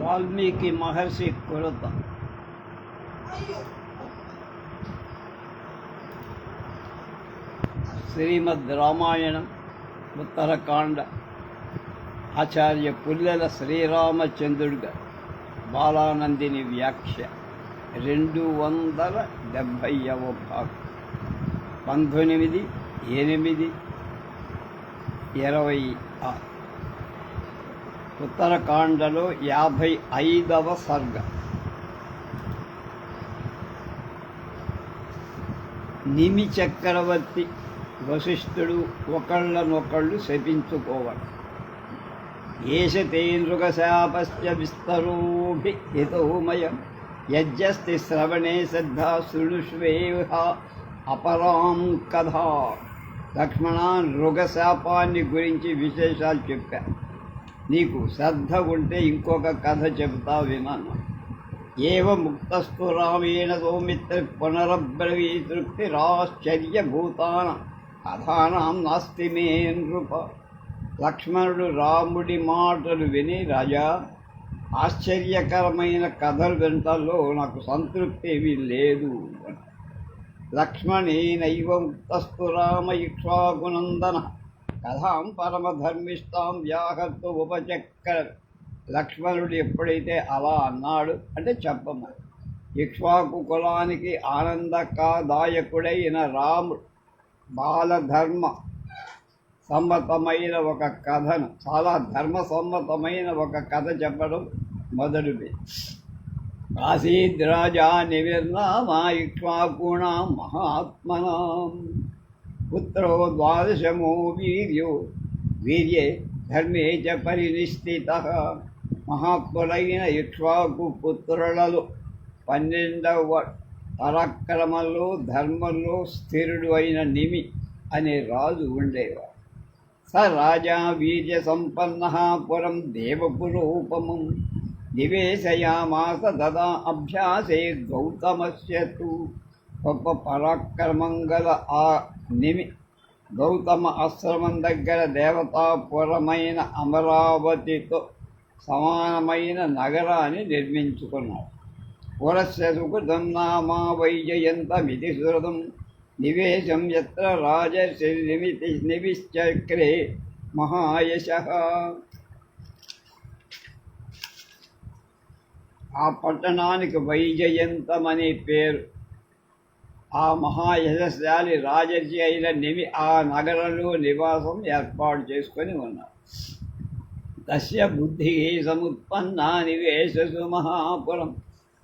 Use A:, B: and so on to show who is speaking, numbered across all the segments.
A: వాల్మీకి మహర్షి కొరత. శ్రీమద్ రామాయణం ఉత్తరకాండ ఆచార్య పుల్లెల శ్రీరామచంద్రుడిగా బాలానందిని వ్యాఖ్య 270వ భాగం 19/8/26 ఉత్తరకాండలో 55వ సర్గ. నిమి చక్రవర్తి వశిష్ఠుడు ఒకళ్ళనొకళ్ళు శపించుకోవడం. ఏషతేంద్రుగశాపశ్చ విస్తరోభి హితోమయం యజ్జస్తి శ్రవణే శ్రద్ధా శృణుష్వేహ అపరాం కథా. లక్ష్మణ, నృగశాపాన్ని గురించి విశేషాలు చెప్పారు. నీకు శ్రద్ధ ఉంటే ఇంకొక కథ చెబుతా విన్నాను. ఏవ ముక్తస్తు రామేణ సౌమిత్ర పునరబ్రవీతృప్తిరాశ్చర్యభూతాన కథానాం నాస్తి మే నృప. లక్ష్మణుడు రాముడి మాటలు విని, రాజా, ఆశ్చర్యకరమైన కథలు వినటంలో నాకు సంతృప్తి ఏమీ లేదు. లక్ష్మణేనైవ ముక్తస్తు రామ ఇక్ష్వాకునందన కథాం పరమధర్మిష్టాం వ్యాహర్తు ఉపచక్ర. లక్ష్మణుడు ఎప్పుడైతే అలా అన్నాడు అంటే చెప్పమని, ఇక్ష్వాకు కులానికి ఆనందదాయకుడైన రాముడు బాలధర్మ సమ్మతమైన ఒక కథను, చాలా ధర్మసమ్మతమైన ఒక కథ చెప్పడం మొదలుపెట్టి, ఆసీద్రాజా నివిర్నామా ఇక్ష్వాకూణాం మహాత్మనాం పుత్రో ద్వాదశమో వీర్యే ధర్మే చ పరినిష్ఠితః. మహాత్ములైన ఇక్ష్వాకు పుత్రులలో 12వ పరాక్రమంలో ధర్మంలో స్థిరుడు అయిన నిమి అనే రాజు ఉండేవాడు. స రాజా వీర్య సంపన్న పురం దేవపురోపమం నివేశయామాస తదా అభ్యాసే గౌతమస్య తు. గొప్ప పరాక్రమం గల ఆ నిమి గౌతమ ఆశ్రమం దగ్గర దేవతాపురమైన అమరావతితో సమానమైన నగరాన్ని నిర్మించుకున్నాడు. పురస్య సుకృతం నామా వైజయంతమితి శృతం నివేశం యత్ర రాజర్షిర్నిమితి నివిశ్చక్రే మహాయశః. ఆ పట్టణానికి వైజయంతం అనే పేరు. ఆ మహాయశస్శాలి రాజర్షి అయిన నిమి ఆ నగరంలో నివాసం ఏర్పాటు చేసుకొని ఉన్నారు. తస్య బుద్ధి సముత్పన్నా నివేశసు మహాపురం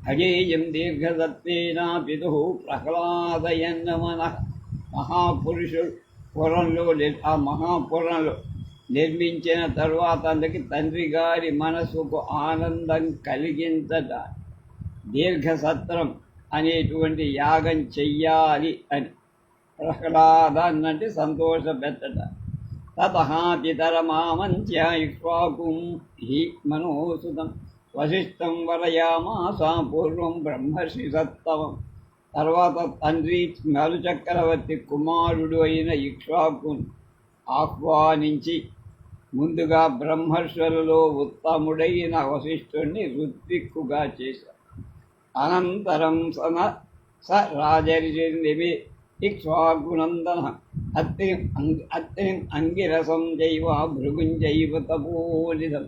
A: అజేయం దీర్ఘసత్వేన పితు ప్రహ్లాదయన్న మనః. మహాపురుషుడు ఆ మహాపురంలో నిర్మించిన తరువాత అందుకు తండ్రి గారి మనసుకు ఆనందం కలిగించట దీర్ఘసత్రం అనేటువంటి యాగం చెయ్యాలి అని ప్రహ్లాదాన్నంటే సంతోషపెట్టట. తతః పితరమామంత్య ఇక్ష్వాకుం హి మనోసుతం వశిష్ఠం వరయామాస పూర్వం బ్రహ్మర్షి సత్తమం. తర్వాత తండ్రి మరు చక్రవర్తి కుమారుడు అయిన ఇక్ష్వాకును ఆహ్వానించి ముందుగా బ్రహ్మర్షులలో ఉత్తముడైన వశిష్ఠుడిని ఋత్విక్కుగా చేశారు. అనంతరం స రాజర్షిర్నిమి ఇక్ష్వాకునందన అత్రిం అంగిరసం చైవ భృగుంచైవ తపోనిధం.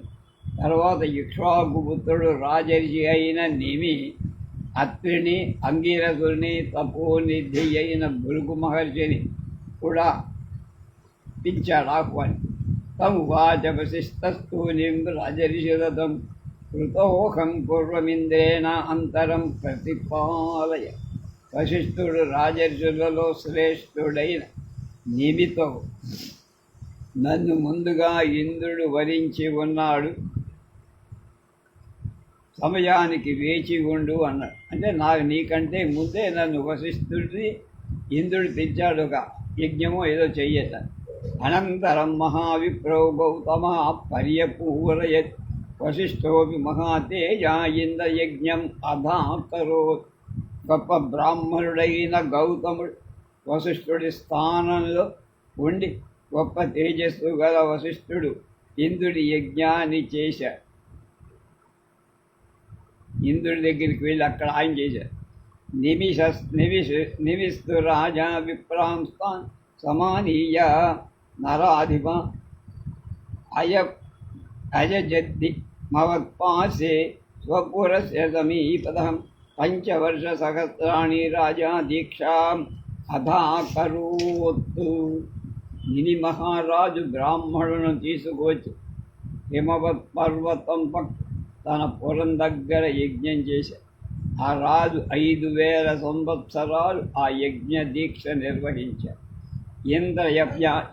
A: తర్వాత ఇక్ష్వాకు పుత్రుడు రాజర్షి అయిన నిమి అత్రిని, అంగిరసుని, తపోనిధి అయిన భృగు మహర్షిని కూడా పిలిచాడు ఆహ్వాని. తమువాచ వశిష్ఠస్తు నిం రాజర్షిరథం కృతోహం పూర్వమింద్రేణ అంతరం ప్రతిపాలయ. వశిష్ఠుడు రాజర్షులలో శ్రేష్ఠుడైన నిమితో, నన్ను ముందుగా ఇంద్రుడు వరించి ఉన్నాడు, సమయానికి వేచి ఉండు అన్నాడు. అంటే నీకంటే ముందే నన్ను వశిష్ఠుడిని ఇంద్రుడు తెచ్చాడు, ఒక యజ్ఞమో ఏదో చెయ్యట. అనంతరం మహావిప్రో గౌతమ పర్యపూరయత్ వశిష్ఠోపి మహాతేజ ఇంద్రయజ్ఞం అధాకరోత్. గొప్ప బ్రాహ్మణుడైన గౌతముడు వశిష్ఠుడి స్థానంలో ఉండి గొప్ప తేజస్సు గల వశిష్ఠుడు ఇంద్రుడి యజ్ఞాన్ని చేశాడు. ఇంద్రుడి దగ్గరికి వెళ్ళి అక్కడ ఆయన చేశారు. నివిస్తు రాజా విప్రాంస్తాన్ సమానీయ నరాధిప అయజద్ది మవత్పాసే స్వపురస్య సమీపదం పంచవర్షసహస్రాణి రాజా దీక్షాం అధాకరోత్. నిని మహారాజు బ్రాహ్మణులను తీసుకొచ్చి హిమవత్ పర్వతం తన పురం దగ్గర యజ్ఞం చేశారు. ఆ రాజు 5000 సంవత్సరాలు ఆ యజ్ఞ దీక్ష నిర్వహించారు.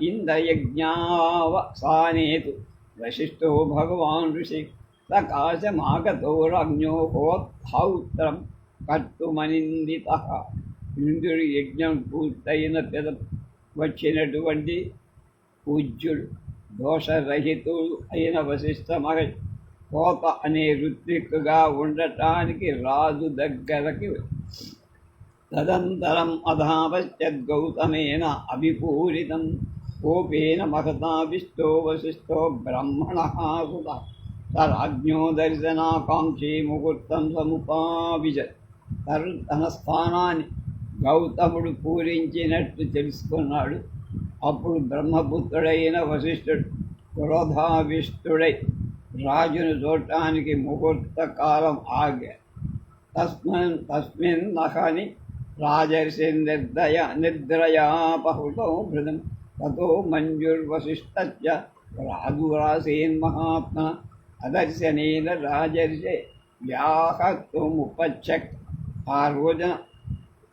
A: ఇంద్రయజ్ఞావసానేతు వశిష్ఠో భగవాన్ ఋషి సకాశమాగతో రాజ్ఞో హోత్హౌత్రం కర్తుమనిందిత. ఇంద్రుడి యజ్ఞం పూర్తయిన పిదప వచ్చినటువంటి పూజ్యుడు దోషరహితుడు అయిన వశిష్ఠ మహర్షి కోత అనే ఋత్విక్కుగా ఉండటానికి రాజు దగ్గరకి తదంతరం అధాపశ్చద్గౌతమేన అభిపూరితం కోపేన మహతావిష్టో వశిష్ఠో బ్రహ్మణః సుతః రాజ్ఞో దర్శనాకాంక్షీ ముహూర్తం సముపావిశత్. తన స్థానాన్ని గౌతముడు పూరించినట్టు తెలుసుకున్నాడు. అప్పుడు బ్రహ్మపుత్రుడైన వశిష్ఠుడు క్రోధావిష్టుడై రాజును చూడటానికి ముహూర్త కాలం ఆగాడు. తస్మిన్ నఖని రాజర్షి నిద్రయాపహృతో భృతం తతో మంజుర్వశిష్ఠస్య రాజురాసేన్ మహాత్మ అదర్శనేన రాజర్షి వ్యాహత్వముపచ్చక్. ఆ రోజున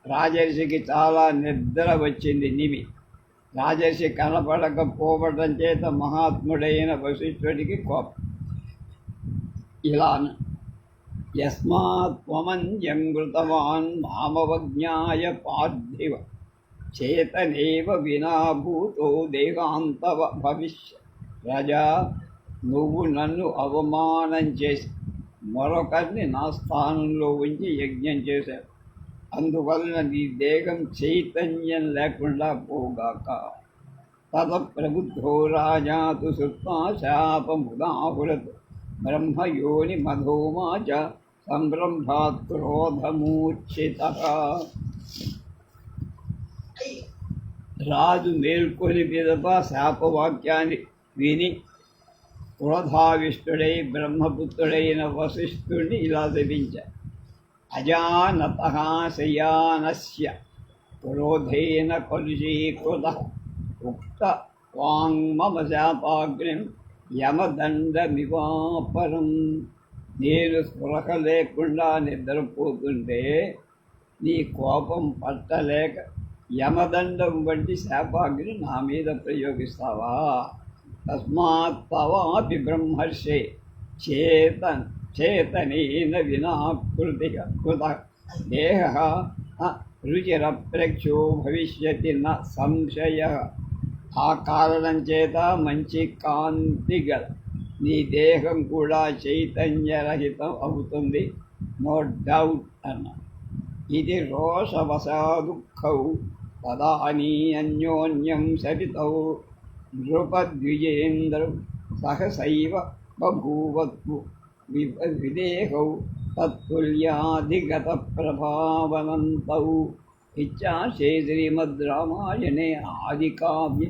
A: రాజర్షికి చాలా నిద్ర వచ్చింది. రాజర్షి కనపడకపోవడం చేత మహాత్ముడైన వశిష్ఠుడికి కోపం. ఇలా యస్మాత్ త్వమంజం కృతవాన్ మామవజ్ఞాయ పార్థివ చేతనేవ వినా భూతో దేహాంతవ భవిష్య. రాజా, నువ్వు నన్ను అవమానం చేసి మరొకరిని నా స్థానంలో ఉంచి యజ్ఞం చేశావు. అందువలన నీ దేహం చైతన్యం లేకుండా పోగాక. తత ప్రబుద్ధో రాజా తు శుత్వా శాపముదాహురత్ బ్రహ్మయోని మధోమా చ సంబ్రంభాత్ క్రోధమూర్ఛితః. రాజు మేల్కొని పిదప శాపవాక్యాన్ని విని క్రోధావిష్టుడై బ్రహ్మపుత్రుడైన వశిష్ఠుడిని ఇలా శపించారు. అజానతః శయానస్య క్రోధేన కలుషీకృతః ఉక్త వాంగ్మమ శాపాగ్నిం యమదండమివాపరం. నేను స్పృహ లేకుండా నిద్రపోతుంటే నీ కోపం పట్టలేక యమదండం వంటి శాపాగ్ని నా మీద ప్రయోగిస్తావా? తస్మాత్ తవాపి బ్రహ్మర్షే చేతనేన వినా కృత దేహ రుచిరప్రేక్షో భవిష్యతి న సంశయ. ఆ కారణం చేత మంచి కాంతి గల నీ దేహం కూడా చైతన్యరహితం అవుతుంది, నో డౌట్ అన్న. ఇది రోషవశాదుఃఖౌ తదానీ అన్యోన్యం సరితౌ నృపద్విజేంద్రౌ సహసైవ బభూవత్వు విదేహౌ తత్తుల్యాధిగత ప్రభావనంతౌ. ఇత్యాశే శ్రీమద్ రామాయణే ఆదికావ్యే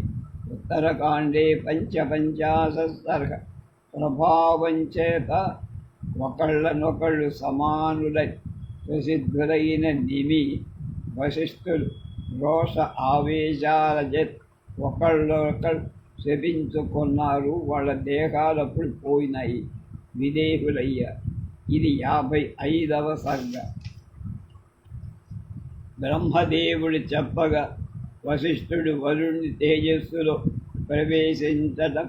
A: ఉత్తరకాండే 55 సర్గ. ప్రభావం చేత ఒకళ్ళనొకళ్ళు సమానులై ప్రసిద్ధులైన నిమి వశిష్ఠులు రోష ఆవేశాల చేత ఒకళ్ళొకళ్ళు శపించుకున్నారు. వాళ్ళ దేహాలప్పుడు పోయినాయి, విదేహులయ్యారు. ఇది 55వ సర్గ. బ్రహ్మదేవుడు చెప్పగా వశిష్ఠుడు వరుణుని తేజస్సులో ప్రవేశించటం,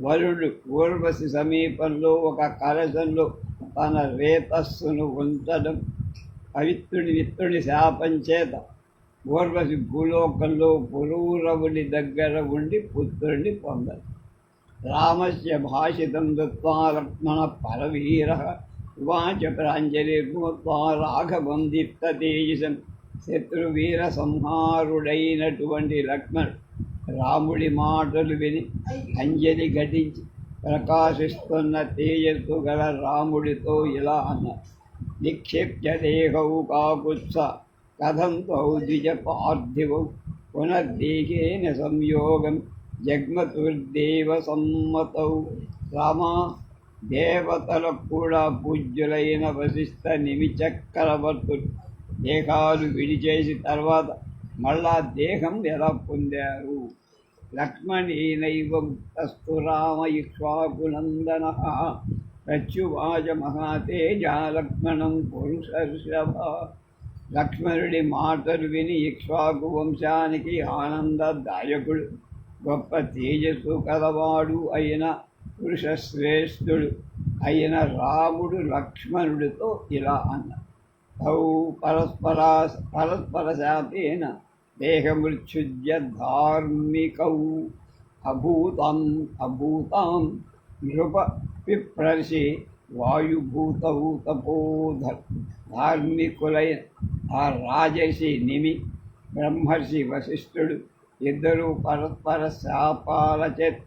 A: వరుడు ఊర్వశి సమీపంలో ఒక కలశంలో తన రేతస్సును ఉంచడం, విత్తుడి శాపం చేత ఊర్వశి భూలోకంలో పురూరవుని దగ్గర ఉండి పుత్రుడిని పొందదు. రామస్య భాషితం దత్వా లక్ష్మణ పరవీర ఉవాచ ప్రాంజలిర్మూత్వా రాఘవం దీప్త తేజసం. శత్రువీర సంహారుడైనటువంటి లక్ష్మణుడు రాముడి మాటలు విని అంజలి ఘటించి ప్రకాశిస్తున్న తేజస్సు గల రాముడితో ఇలా అన్నారు. निक्षिप्य देहौ काकुत्स कथं त्वौ द्विजपार्थिवौ पुनर्देहेन संयोगं जग्मतुर्देवसम्मतौ రామా దేవతలకు కూడా పూజ్యులైన వశిష్ఠ నిమిచక్రవర్తులు దేహాలు విడిచేసి తర్వాత మళ్ళా దేహం ఎలా పొందారు? లక్ష్మణేనైవ ముక్తస్తు రామ ఇక్ష్వాకునందన ప్రత్యువాచ మహాతేజ లక్ష్మణం పురుషర్షభ. లక్ష్మణుడి మాటలు విని ఇక్ష్వాకు వంశానికి ఆనందదాయకుడు గొప్ప తేజస్సు కలవాడు అయిన పురుషశ్రేష్ఠుడు అయిన రాముడు లక్ష్మణుడితో ఇలా అన్నారు. తౌ పరస్పర శాపేన దేహమృత్యుజ్య ధార్మికౌ అభూతాం నృప పిప్రర్షి వాయుభూతౌ తపోధర్. ధార్మికులైన ఆ రాజర్షి నిమి బ్రహ్మర్షి వశిష్ఠుడు ఇద్దరూ పరస్పర శాపాల చేత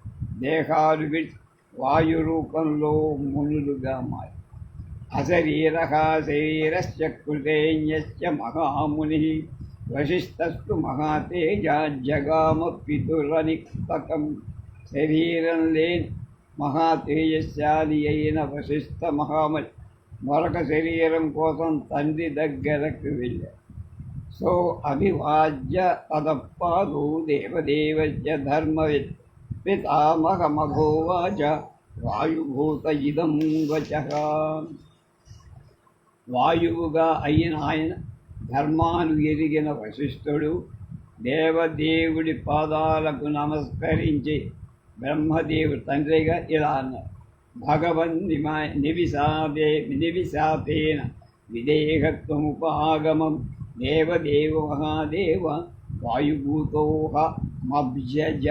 A: దేహాలు విడిచి వాయు రూపంలో మునులుగా మారి అశరీర శరీరశ్చ కృతేన్యశ్చ మహాముని వశిష్ఠస్తు మహాతేజ జగామ పితురనిక్తకం. శరీరం లేని మహాతేజశాలి అయిన వశిష్ఠ మహాముని మరొక శరీరం కోసం తండ్రి దగ్గరకు వెళ్ళారు. సో అభివాజ్య తదపాదు దేవదేవస్య ధర్మవిత్ పితామహమఘోవాచ వాయుభూత ఇదం వచః. వాయువుగా అయిన ఆయన ధర్మాను ఎరిగిన వశిష్ఠుడు దేవదేవుడి పాదాలకు నమస్కరించి బ్రహ్మదేవుడు తండ్రిగా ఇలా అన్నారు. భగవన్ నివిశాతేన విదేహత్వముపాగమం దేవదేవ మహాదేవ వాయుభూతోహ మభ్యజ.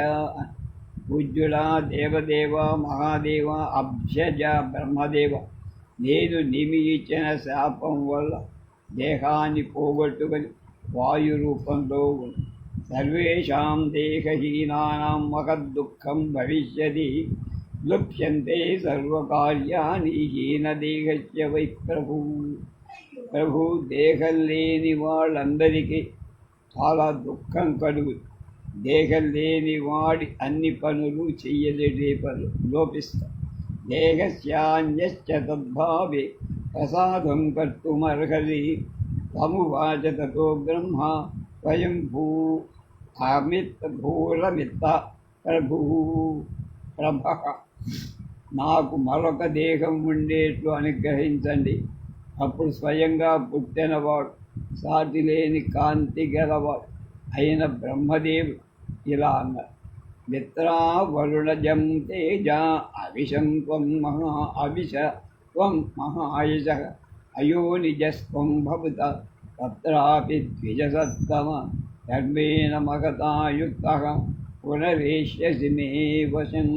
A: పూజ్యుడా దేవదేవ మహాదేవ అభ్యజ బ్రహ్మదేవ, నేను నిమి ఇచ్చిన శాపం వల్ల దేహాన్ని పోగొట్టుకొని వాయు రూపంలో ఉంది. సర్వేషాం దేహహీనానాం మహద్దుఃఖం భవిష్యతి లుప్యంతే సర్వకార్యాణి హీనదేహస్య వై ప్రభు. ప్రభు, దేహం లేని వాళ్ళందరికీ చాలా దుఃఖం కలుగుతుంది. దేహం లేని వాడి అన్ని పనులు చెయ్యలేని పనులు లోపిస్తాయి. దేహస్యాన్యశ్చ తద్భావే ప్రసాదం కర్తుమర్హసి. తమువాచ తతో బ్రహ్మ స్వయం భూరమిత్త ప్రభ. నాకు మరొక దేహం ఉండేట్లు అనుగ్రహించండి. అప్పుడు స్వయంగా పుట్టినవాడు సాటి లేని కాంతి గలవాడు అయిన బ్రహ్మదేవుడు ఇలా అన్నారు. మిత్రా వరుణజం తేజ అవిషం త్వం మహాయశ అయో నిజస్వం భవత తత్రాపి ద్విజసత్తమ ధర్మేణ మగతాయుక్తః పునరేష్యసి మే వశం.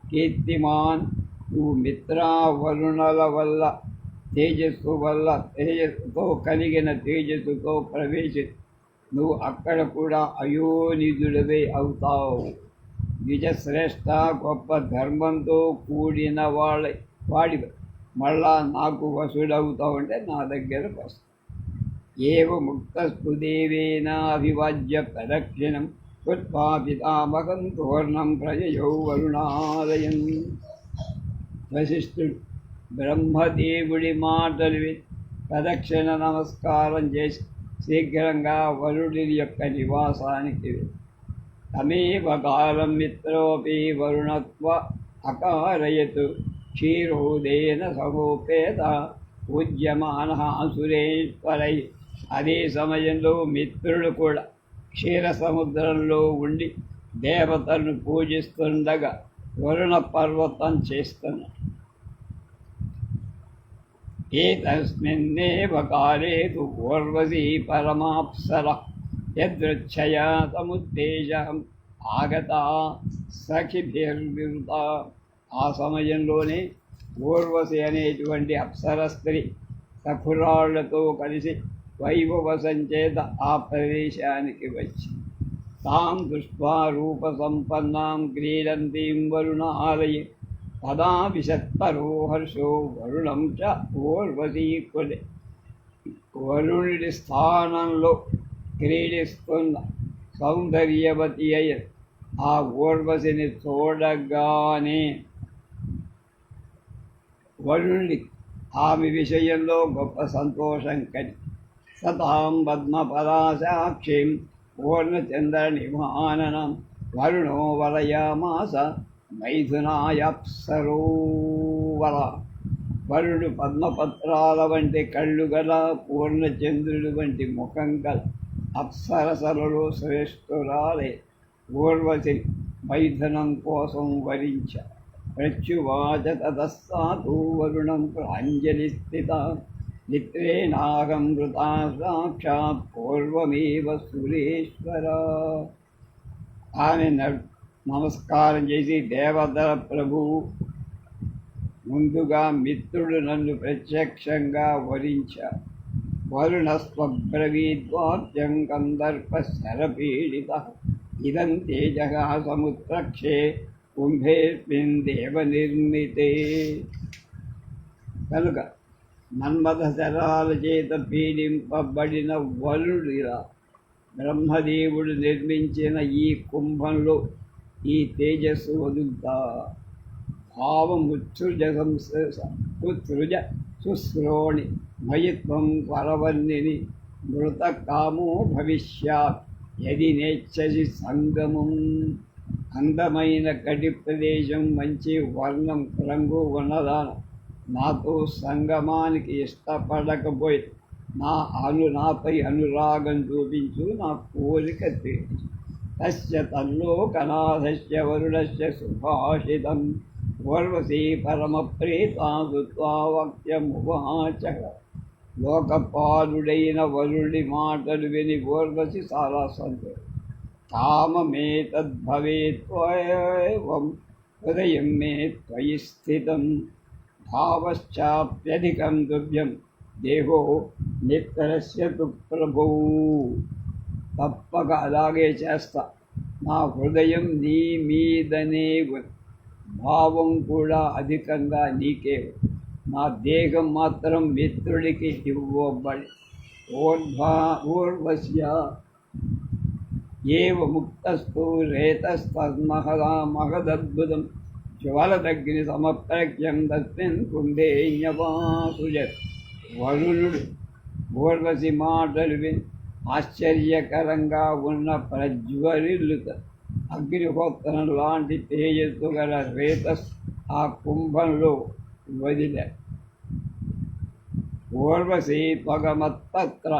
A: కీర్తిమాన్, నువ్వు మిత్రా వరుణల వల్ల తేజస్సుతో కలిగిన తేజస్సుతో ప్రవేశించు. నువ్వు అక్కడ కూడా అయోనిజుడివే అవుతావు. నిజశ్రేష్ఠ, గొప్ప ధర్మంతో కూడిన వాడి మళ్ళా నాకు వసుడవుతావు అంటే నా దగ్గరకు వస్తావు. ఏవ ముక్తస్తు దేవేన అభివాజ్య ప్రదక్షిణం కృత్వా పితామహం తోర్ణం ప్రజయౌ వరుణాలయం. వశిష్ఠుడు బ్రహ్మదేవుడి మాటలు ప్రదక్షిణ నమస్కారం చేసి శీఘ్రంగా వరుడి యొక్క నివాసానికి తమేవ కాలం మిత్రోపి వరుణత్వ అకారయతు క్షీరోదేన సహోపేత పూజ్యమాన సురేశ్వరై. అదే సమయంలో మిత్రుడు కూడా క్షీర సముద్రంలో ఉండి దేవతలను పూజిస్తుండగా వరుణ పర్వతం చేస్తున్నాడు. ఏతస్మిన్నేవ కాలే తు ఊర్వశీ పరమాప్సర యదృచ్ఛయా సముద్దేశం ఆగతా సఖిభిర్విరుత. ఆ సమయంలోనే ఊర్వశి అనేటువంటి అప్సర స్త్రీ సఖురాళ్లతో కలిసి వైభవసం చేత ఆ ప్రదేశానికి వచ్చి తాం దృష్ట్వా రూప సంపన్నాం క్రీడంతీం వరుణాలయే తదా విశత్పరో హర్షో వరుణం చ ఊర్వశీ కులే. వరుణుడి స్థానంలో క్రీడిస్తున్న సౌందర్యవతి అయ్య ఆ ఊర్వశిని చూడగానే వరుణుడి ఆమె విషయంలో గొప్ప సంతోషం కలిగి సతాం పద్మపదాసాక్షిం పూర్ణచంద్ర నిమాననం వరుణో వరయామాస మైథునాయప్సరోవర. వరుడు పద్మపత్రాల వంటి కళ్ళు గల పూర్ణచంద్రుడి వంటి ముఖం గల అప్సరసలలో శ్రేష్ఠురాలే ఊర్వశి మైథునం కోసం వరించారు. ప్రత్యువాచ తతస్సాతు వరుణం ప్రాంజలి స్థిత మిత్రేణాగం మృతా సాక్షాత్ పూర్వమేవ సురేశ్వర. ఆమె నమస్కారం చేసి దేవతల ప్రభువు ముందుగా మిత్రుడు నన్ను ప్రత్యక్షంగా వరించారు. వరుణస్వబ్రవీద్వాక్యం కందర్ప శరపీడిత ఇదం తేజ సముత్రక్షే కుంభేస్మిన్ దేవ నిర్మితే. కనుక మన్మథ శరాల చేత పీడింపబడిన వరుడిలా బ్రహ్మదేవుడు నిర్మించిన ఈ కుంభంలో ఈ తేజస్సు వదులుతా. భావముత్సృజ ఉత్సృజ శుశ్రోణి మయిత్వం పరవర్ణిని మృత కామో భవిష్యాత్ యది నేచ్చసి సంగమం. అందమైన గడి ప్రదేశం, మంచి వర్ణం రంగు ఉన్నదాన నాతో సంగమానికి ఇష్టపడకపోయి నాపై అనురాగం చూపించు, నా కోరిక తీర్చు. తస్య తల్లోకనాథస్య వరుడస్య సుభాషితం ఊర్వశీ పరమప్రీతా సుత్వా వాక్యమువాచ. లోకపాలుడైన వరుడి మాటలు విని ఊర్వశి చాలా సంతోషం. కామమేతద్భవేత్వం హృదయం మే త్వయి స్థితం భావశ్చాప్యధికం దుర్భ్యం దేహో నిత్యరస్య తు ప్రభూ. తప్పక అలాగే చేస్తా. నా హృదయం నీ మీదనే భావం కూడా అధికంగా నీకే. నా దేహం మాత్రం మిత్రుడికి ఇవ్వబడి. ఊర్వశ్య ఏవ ముక్తస్థు రేతస్తన్మహదా మహదద్భుతం జ్వలదగ్ని సమప్రజ్ఞం తస్మిన్ కుంభేన్యవాసుజత్. వరుణుడు ఊర్వశి మాటలు విని ఆశ్చర్యకరంగా ఉన్న ప్రజ్వరిల్లుత అగ్నిహోత్రం లాంటి తేజస్సు గల రేతస్ ఆ కుంభంలో వదిలే. ఊర్వశీ త్వగమత్తత్ర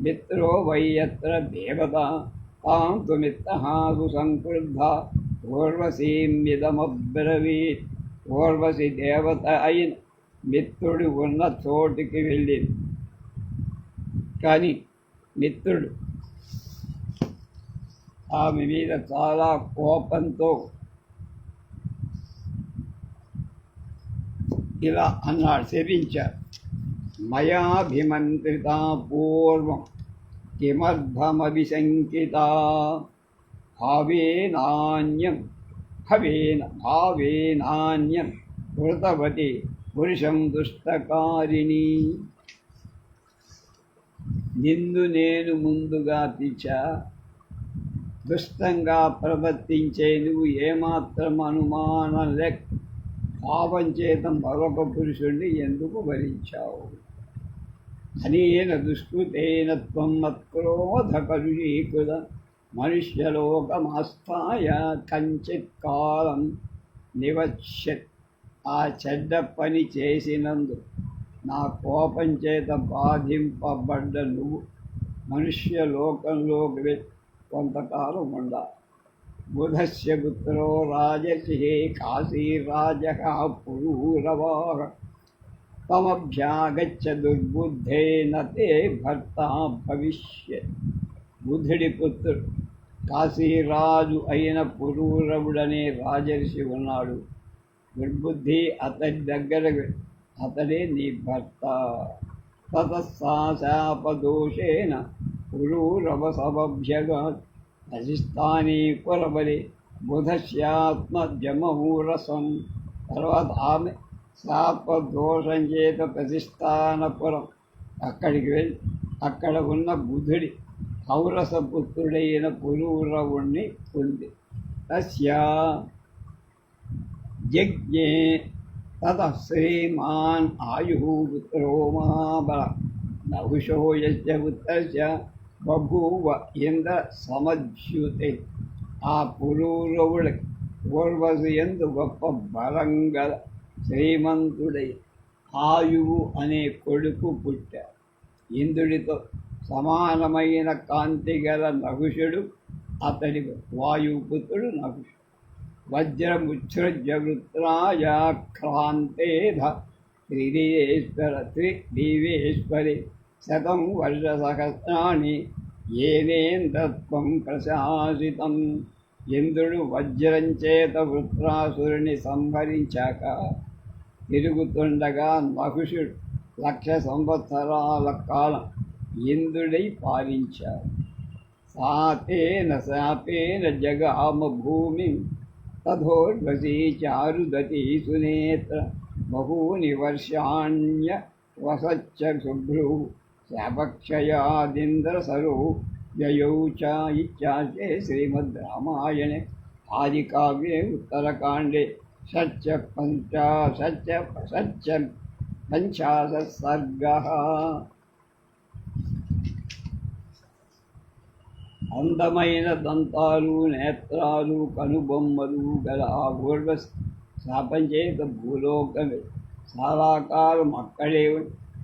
A: మిత్రో వయ్యత్ర దేవత తాం తు మిత్తహాసు సంక్రుద్ధ ఊర్వశీమిదమబ్రవీత్. ఊర్వశి దేవత అయిన మిత్రుడు ఉన్న చోటికి వెళ్ళింది. కానీ మిత్రుడు ఆమె మీద చాలా కోపంతో ఇలా అన్నాడు, శపించాడు. మయాభిమంత్రిత పూర్వం కిమర్థమభిశంకిత భావేనాన్యం కృతవతి పురుషం దుష్టకారిణి. నిన్ను నేను ముందుగా పిలిచా, దుష్టంగా ప్రవర్తించే నువ్వు ఏమాత్రం అనుమానం లేక పాపం చేత మరొక పురుషుణ్ణి ఎందుకు వరించావు? అనేన దుష్కృతేన త్వం మత్క్రోధ కలుషీకృత మనుష్యలోకమాస్థాయ కంచిత్ కాలం నివశ్యత్. ఆ చెడ్డ పని చేసినందు నా కోపం చేత బాధింపబడ్డ నువ్వు మనుష్యలోకంలోకి కొంతకాలం ఉండాలి. బుధస్య పుత్రో రాజర్షి కాశీరాజః పురూరవః తమభ్యాగచ్చ దుర్బుద్ధేన తే భర్త భవిష్యత్. బుధుడి పుత్రుడు కాశీరాజు అయిన పురూరవుడనే రాజర్షి ఉన్నాడు. దుర్బుద్ధి అతడి దగ్గరకు, అతడే నీ భర్త. తతస్సా శాపదోషేణ పురూరవ సమభ్యగాత్ వశిష్ఠాని పురబలి బుధస్యాత్మజమూరసం. తర్వాత ఆమె శాపదోషం చేత ప్రతిష్టానపురం అక్కడికి వెళ్ళి అక్కడ ఉన్న బుధుడి పౌరసపుత్రుడైన పురూరవుణ్ణి పొంది తస్యా యజ్ఞే తత శ్రీమాన్ ఆయుః పుత్రో మహాబల నహుషో యస్య పుత్రస్య బభూవ ఇంద్ర సమజ్యుతే. ఆ పురూరవుడి పూర్వసు ఎందు గొప్ప బలం గల శ్రీమంతుడై ఆయువు అనే కొడుకు పుట్టాడు. ఇంద్రుడితో సమానమైన కాంతి గల నహుషుడు అతడి వాయుపుత్రుడు నహుషుడు. వజ్రముత్సృజ్య వృత్రాయాక్రాంతేధ త్రిదివేశ్వరి శతం వర్షసహస్రాణి ఏనేంద్రత్వం ప్రశాసితం. ఇంద్రుడు వజ్రం చేత వృత్రాసురుని సంహరించాక తిరుగుతుండగా నహుషుడు 1,00,000 సంవత్సరాల కాలం ఇంద్రుడై పాలించాడు. సాతేన శాపేన జగామ భూమి తథోర్వశీ చారుదతి సునేత్ర బహూని వర్షాణ్య వసచ్చ శుభ్రు శాపక్షయాదింద్రసరో వ్యయౌ చ ఇత్యార్షే శ్రీమద్ రామాయణే ఆదికావ్యే ఉత్తరకాండే పంచాశత్ సర్గః. అందమైన దంతాలు నేత్రాలు కనుబొమ్మలు గల ఆ ఊర్వశి శాపం చేత భూలోకమే చాలా కాలం అక్కడే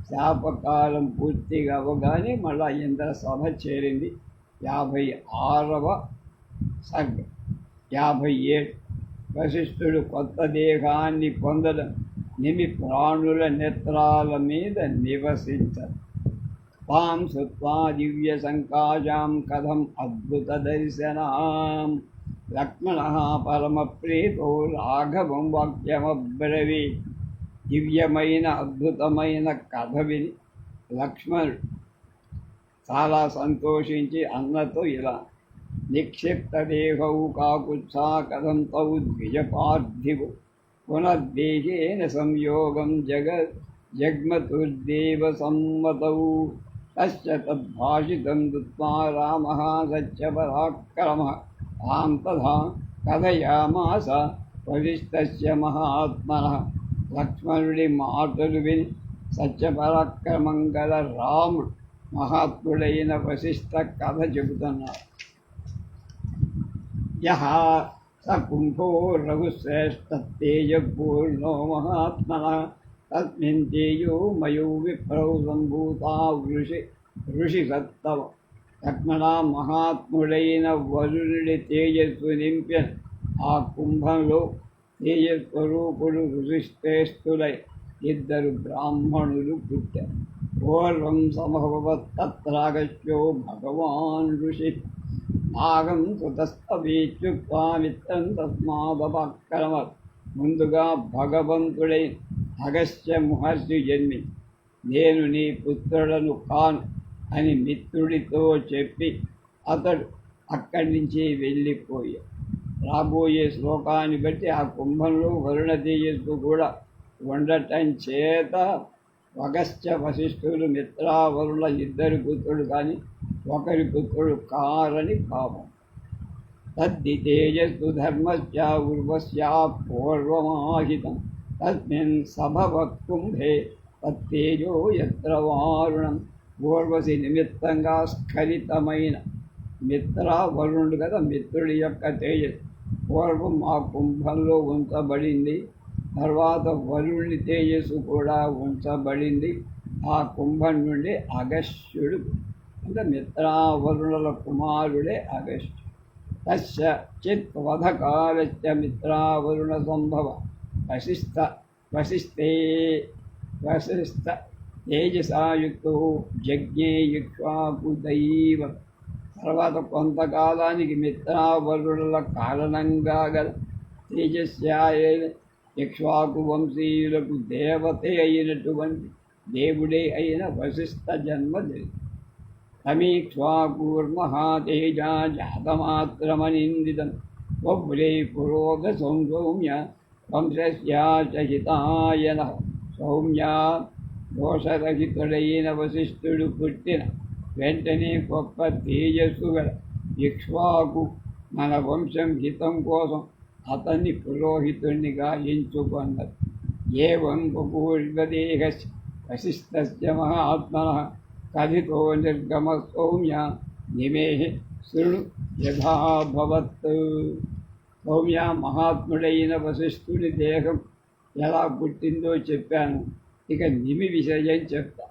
A: శాపకాలం పూర్తిగా అవగానే మళ్ళా ఇంద్ర సభ చేరింది. 56వ సర్గం. 57 వశిష్ఠుడు కొత్త దేహాన్ని పొందడం ప్రాణుల నేత్రాల మీద నివసించరు. తాం సుత్వా దివ్య సంకాశాం కథం అద్భుత దర్శనాం లక్ష్మణః పరమప్రీతో రాఘవం వాక్యమబ్రవీత్. దివ్యమైన అద్భుతమైన కథ విని లక్ష్మణుడు చాలా సంతోషించి అన్నతో ఇలా నిక్షిప్త దేహౌ కాకుత్సా కథం తౌ ద్విజపార్థివు పునర్దేశేన సంయోగం జగ్మతుర్దేవ సమ్మతౌ. తస్య తద్భాషితం దృత్వా రామః సత్యపరాక్రమః తాం తథా కథయామాస వశిష్ఠస్య మహాత్మనః. లక్ష్మణుడి మాటలు విని సత్యపరాక్రమం గల రాముడు మహాత్ముడైన వశిష్ఠ కథ చెబుతున్నాడు. యః స కుంభో రఘుశ్రేష్ఠ తేజపూర్ణో మహాత్మనః తస్మిన్ తేజో మయో విప్రౌ సంభూతా ఋషి సత్తమ. లక్ష్మణ మహాత్ముడైన వరుణుడి తేజస్సు నింపిన ఆ కుంభంలో తేజస్వరూపుడు ఋషిశ్రేష్ఠులై 2 బ్రాహ్మణులు పుట్టారు. పూర్వం సమభవత్ తత్రాగస్యో భగవాన్ ఋషి నాగం సుతస్తవీత్యుక్త్వా మిత్రం తస్మాదపక్రమత్. ముందుగా భగవంతుడై అగస్త్య మహర్షి జన్మి నేను నీ పుత్రుడను కాను అని మిత్రుడితో చెప్పి అతడు అక్కడి నుంచి వెళ్ళిపోయాడు. రాబోయే శ్లోకాన్ని బట్టి ఆ కుంభంలో వరుణ తేజస్సు కూడా ఉండటం చేత అగస్త్య వశిష్ఠులు మిత్రావరుల 2 పుత్రుడు కానీ ఒకరి పుత్రుడు కారని భావం. తద్ది తేజస్సు ధర్మస్య ఉర్వశ్యా పూర్వమాహితం తస్మిన్ సభవత్కుంభే తత్తేజో యత్ర వారుణం. పూర్వసి నిమిత్తంగా స్ఖలితమైన మిత్రావరుణుడు కదా మిత్రుడి యొక్క తేజస్సు పూర్వం ఆ కుంభంలో ఉంచబడింది. తర్వాత వరుణుడి తేజస్సు కూడా ఉంచబడింది. ఆ కుంభం నుండి అగస్త్యుడు అంటే మిత్రావరుణుల కుమారుడే అగస్త్యుడు. తస్య చిత్ వధకాలస్య మిత్రావరుణ సంభవ వశిష్ఠే తేజసాయుక్తో జజ్ఞే ఇక్ష్వాకు దైవ. తర్వాత కొంతకాలానికి మిత్రావరుణుల కారణంగా గల తేజస్యాయైన ఇక్ష్వాకు వంశీయులకు దేవతే అయినటువంటి దేవుడే అయిన వశిష్ఠ జన్మ జరిగింది. సమీక్ష్వాకూర్మహాతేజా జాతమాత్రమనిందితం వవ్రే పురోగ సంసౌమ్య వంశస్యాచహితాయన సౌమ్య దోషరహితుడైన వశిష్ఠుడు పుట్టిన వెంటనే గొప్ప తేజస్సు గల ఇక్ష్వాకు మన వంశం హితం కోసం అతన్ని పురోహితుడినిగా ఎంచుకున్నది. ఏవం బహూర్వదేహ వశిష్ఠస్య మహాత్మనః కథితో నిర్గమ సౌమ్య నిమే శృణు యథాభవత్. సౌమ్య, మహాత్ముడైన వశిష్ఠుడి దేహం ఎలా పుట్టిందో చెప్పాను, ఇక నిమి విషయం చెప్తా.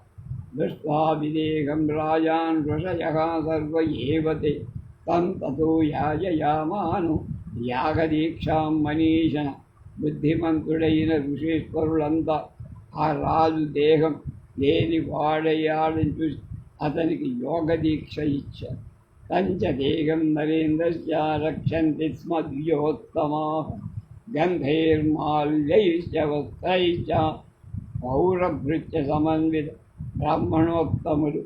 A: దృష్ట్వా విదేహం రాజాన్ ఋషయః సర్వ ఏవతే తం తతో యాజయామాను యాగదీక్షాం మనీషణ. బుద్ధిమంతుడైన ఋషీశ్వరులంతా ఆ రాజు దేహం లేని వాడయ్యాడని చూసి అతనికి యోగ దీక్ష ఇచ్చారు. తంచ దేహం నరేంద్రస్య రక్షంతి స్మ ద్విజోత్తమాః గంధైర్మాల్యైశ్చ వస్త్రైశ్చ పౌరభృత్య సమన్విత. బ్రాహ్మణోత్తములు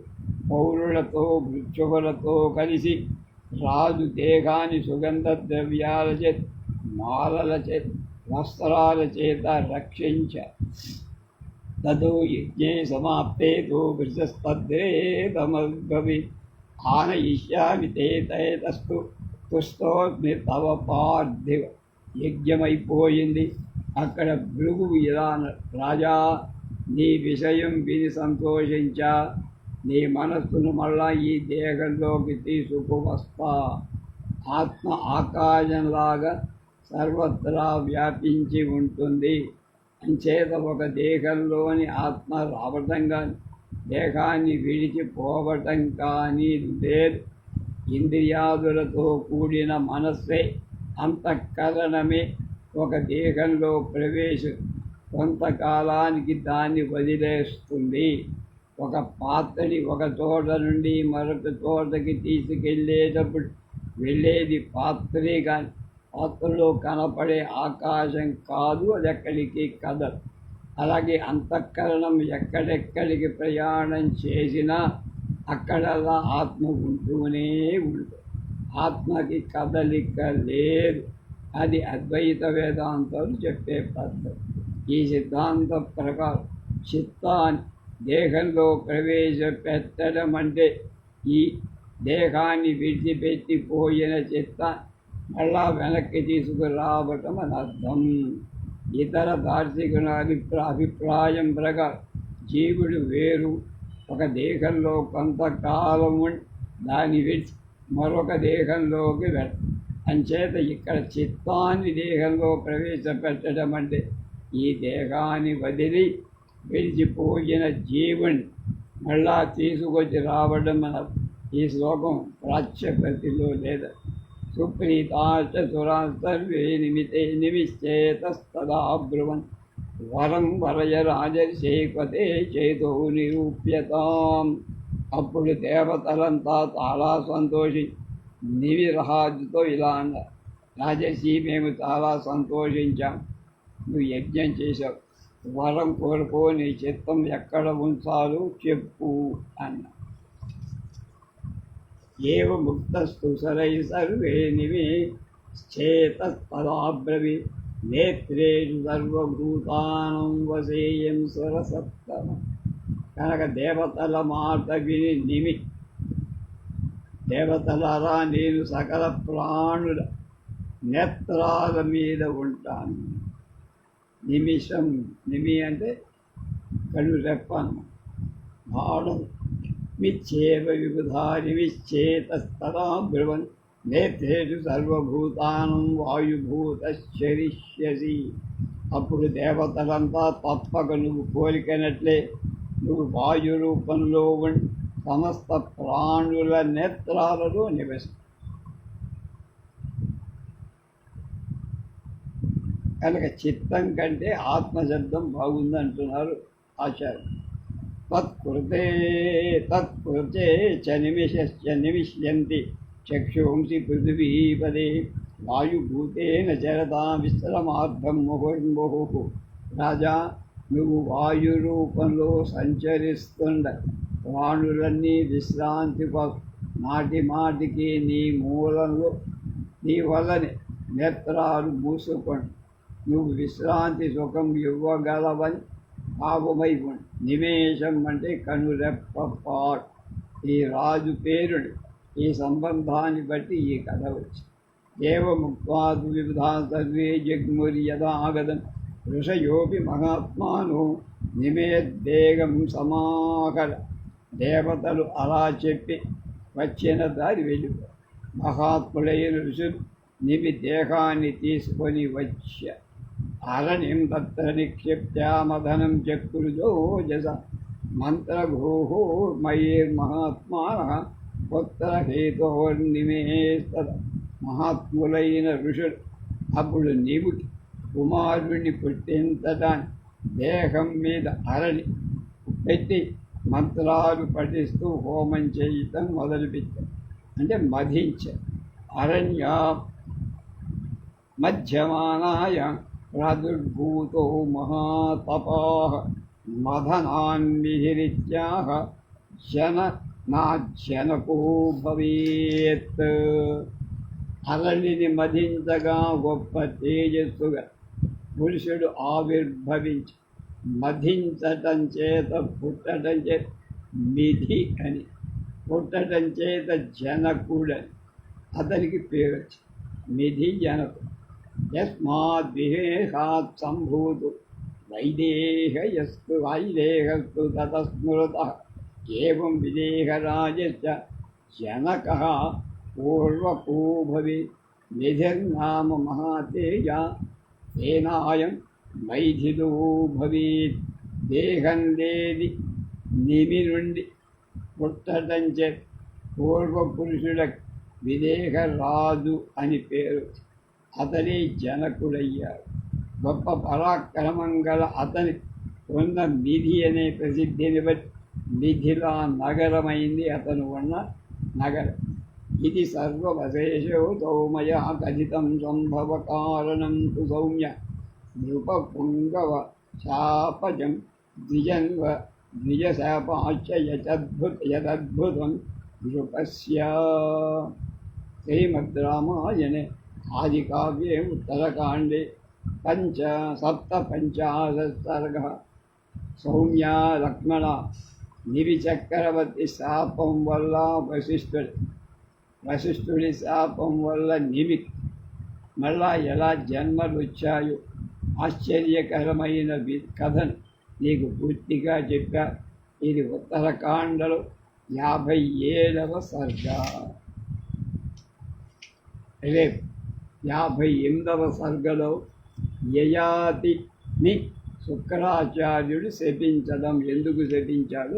A: పౌరులతో భృత్యువులతో కలిసి రాజు దేహాన్ని సుగంధ ద్రవ్యాల చేత, మాలల చేత, వస్త్రాల చేత రక్షించారు. తదో యజ్ఞే సమాప్తే తో వృషస్తద్రేతమద్భవేత్ ఆనయిష్యామి తే తేతస్తు తుస్తోస్మి తవ పార్థివ. యజ్ఞమైపోయింది. అక్కడ భృగువు ఇలా అన్నాడు, రాజా, నీ విషయం విని సంతోషించా. నీ మనస్సును మళ్ళా ఈ దేహంలోకి తీసుకువస్తా. ఆత్మ ఆకాశంలాగా సర్వత్రా వ్యాపించి ఉంటుంది. అంచేత ఒక దేహంలోని ఆత్మ రావటం కానీ దేహాన్ని విడిచిపోవటం కానీ లేదు. ఇంద్రియాదులతో కూడిన మనస్సే, అంతఃకరణమే ఒక దేహంలో ప్రవేశం. కొంతకాలానికి దాన్ని వదిలేస్తుంది. ఒక పాత్రని ఒక చోట నుండి మరొక చోటకి తీసుకెళ్ళేటప్పుడు వెళ్ళేది పాత్రే కానీ పాత్రలో కనపడే ఆకాశం కాదు, అది ఎక్కడికి కదదు. అలాగే అంతఃకరణం ఎక్కడెక్కడికి ప్రయాణం చేసినా అక్కడల్లా ఆత్మ ఉంటూనే ఉంటుంది. ఆత్మకి కదలిక లేదు. అది అద్వైత వేదాంతాలు చెప్పే పద్ధతి. ఈ సిద్ధాంతం ప్రకారం చిత్తాన్ని దేహంలో ప్రవేశపెట్టడం అంటే ఈ దేహాన్ని విడిచిపెట్టిపోయిన చిత్తాన్ని మళ్ళా వెనక్కి తీసుకురావటం అని అర్థం. ఇతర దార్శనికుల అభిప్రాయం ప్రకారం జీవుడు వేరు. ఒక దేహంలో కొంతకాలం ఉండి దాన్ని విడిచి మరొక దేహంలోకి వెళ్తాం. అంచేత ఇక్కడ చిత్తాన్ని దేహంలో ప్రవేశపెట్టడం అంటే ఈ దేహాన్ని వదిలి విడిచిపోయిన జీవుని మళ్ళా తీసుకొచ్చి రావడం మన ఈ శ్లోకం ప్రాచ్యపతిలో లేదా. సుప్రీతాశ్చ సురాः సర్వే నిమితే నిమిశ్చేతస్తదా బ్రువన్ వరం వరయ రాజర్షేపతే చేతో నిరూప్యతాం. అప్పుడు దేవతలంతా చాలా సంతోషి నివిరహాజుతో ఇలా అన్నారు, రాజర్షి, మేము చాలా సంతోషించాం. నువ్వు యజ్ఞం చేశావు, వరం కోరుకో, నీ చిత్తం ఎక్కడ ఉంచాలో చెప్పు అన్న. ఏవ ముక్తస్తు సరై సర్వే నిమిశ్చేతస్తదాబ్రవి నేత్రేషు సర్వభూతానం వసేయం సరసత్తమ. కనుక దేవతల మాట విని దేవతలారా, నేను సకల ప్రాణుల నేత్రాల మీద ఉంటాను. నిమిషం, నిమి అంటే కళ్ళు రెప్పను, బాణం. మిచ్చేవ విబుధా నిమిశ్చేతస్తదా బ్రువన్ నేత్రేషు సర్వభూతానం వాయుభూతశ్చరిష్యసి. అప్పుడు దేవతలంతా తప్పక నువ్వు కోరికనట్లే నువ్వు వాయు రూపంలో ఉండి సమస్త ప్రాణుల నేత్రాలలో నివసి. కనుక చిత్తం కంటే ఆత్మశబ్దం బాగుందంటున్నారు ఆచార్యులు. తత్కృతే చ నిమిష్యంతి చక్షుంసి పృథివీపదే వాయుభూతేన చరతా విశ్రమార్థం ముహుర్ముహు. రాజా, నువ్వు వాయు రూపంలో సంచరిస్తుండ ప్రాణులన్నీ విశ్రాంతి మాటి మాటికి నీ మూలంలో నీ వల్లని నేత్రాలు మూసుకొని నువ్వు విశ్రాంతి సుఖం ఇవ్వగలవని భావమై ఉండు. నిమేషం అంటే కనురెప్పపాటు. ఈ రాజు పేరుని ఈ సంబంధాన్ని బట్టి ఈ కథ వచ్చింది. ఏవముక్త్వాదు వివిధా సర్వే జగ్ముర్యదాగతం ఋషయోపి మహాత్మాను నిమేద్వేగం సమాకర. దేవతలు అలా చెప్పి వచ్చిన దారి వెళ్ళిపో. మహాత్ములైన ఋషులు నిమి దేహాన్ని తీసుకొని వచ్చ అరణ్యం తత్ర నిక్షిప్త్యామధనం చక్రుజోజస మంత్రభూర్మయైర్మహాత్మానః పుత్రహేతోర్నిమేస్తద. మహాత్ములైన ఋషులు అప్పుడు నీవుకి కుమారుడిని పుట్టించడానికి దేహం మీద అరణి పెట్టి మంత్రాలు పఠిస్తూ హోమం చేయటం మొదలుపెట్టారు. అంటే మధించారు. అరణ్య మధ్యమానాయ ప్రాదుర్భూతో మహాతపాః మదనాన్విహిరిత్యాహ జనకో భవేత్. అరణిని మధించగా గొప్ప తేజస్సుగా పురుషుడు ఆవిర్భవించి మధించటం చేత పుట్టడం చేత మిథి అని, పుట్టడం చేత జనకుడని అతనికి పేరు వచ్చింది. మిథి జనకుడు. యస్మాద్విహేహాత్ సంభూతు వైదేహస్తు తతస్మృతః ఏవం విదేహరాజస్య జనకః పూర్వకో భవేత్. నిధిర్నామ మహాతేజ సేనాయం మైథిలో భవేత్. దేహం లేని నిమి నుండి పుట్టడం చేత పూర్వపురుషులకు విదేహరాజు అని పేరు. అతనే జనకుడయ్యాడు. గొప్ప పరాక్రమం గల అతని ఉన్న మిథి అనే ప్రసిద్ధిని బట్టి మిథిలా నగరమైంది అతను ఉన్న నగరం. ఇది సర్వవశేషోతో మయా కథితం సంభవ కారణం తు సౌమ్య నృపపుంగవ శాపజం ద్విజన్వ ద్విజశాపాచ్చ యదద్భుతం నృపస్య. శ్రీమద్ రామాయణే ఆదికావ్యే ఉత్తరకాండే సప్తపంచాశత్ సర్గः. సౌమ్య లక్ష్మణ నివిచక్రవర్తి శాపం వల్ల వశిష్ఠుడి శాపం వల్ల నిమికి మళ్ళా ఎలా జన్మలు వచ్చాయో ఆశ్చర్యకరమైన కథను నీకు పూర్తిగా చెప్పా. ఇది ఉత్తరకాండలో 57వ సర్గ. రేపు 58వ సర్గలో యయాతిని శుక్రాచార్యుడు శపించడం ఎందుకు శపించాడో